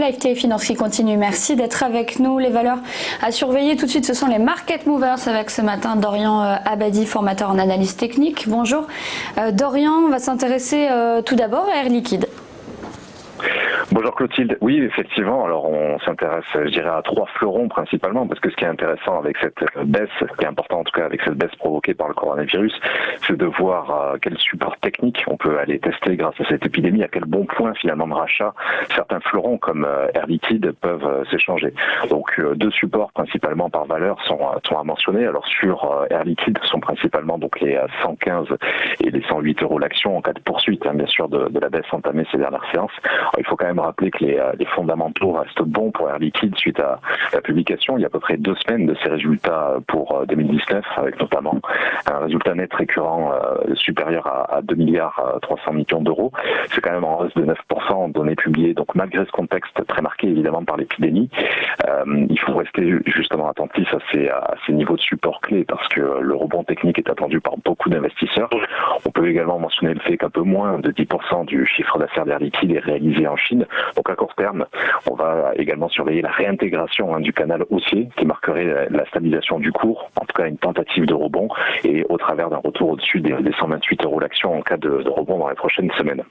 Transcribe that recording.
LifeTech Finance qui continue. Merci d'être avec nous. Les valeurs à surveiller tout de suite, ce sont les market movers avec ce matin Dorian Abadi, formateur en analyse technique. Bonjour. Dorian, on va s'intéresser tout d'abord à Air Liquide. Bonjour Clotilde. Oui, effectivement. Alors on s'intéresse, je dirais, à trois fleurons principalement, parce que ce qui est intéressant avec cette baisse, ce qui est important en tout cas avec cette baisse provoquée par le coronavirus, c'est de voir quel support technique on peut aller tester grâce à cette épidémie, à quel bon point finalement de rachat certains fleurons comme Air Liquide peuvent s'échanger. Donc deux supports principalement par valeur sont à mentionner. Alors sur Air Liquide sont principalement donc les 115 et les 108 euros l'action en cas de poursuite, bien sûr, de la baisse entamée ces dernières séances. Alors, il faut quand même rappeler que les fondamentaux restent bons pour Air Liquide suite à la publication il y a à peu près 2 semaines de ses résultats pour 2019, avec notamment un résultat net récurrent supérieur à 2 milliards 300 millions d'euros. C'est quand même en hausse de 9% données publiées, donc malgré ce contexte très marqué évidemment par l'épidémie, il faut rester justement attentif à ces niveaux de support clés parce que le rebond technique est attendu par beaucoup d'investisseurs. On peut également mentionner le fait qu'un peu moins de 10% du chiffre d'affaires d'Air Liquide est réalisé en Chine. Donc à court terme, on va également surveiller la réintégration du canal haussier qui marquerait la stabilisation du cours, en tout cas une tentative de rebond, et au travers d'un retour au-dessus des 128 euros l'action en cas de rebond dans les prochaines semaines.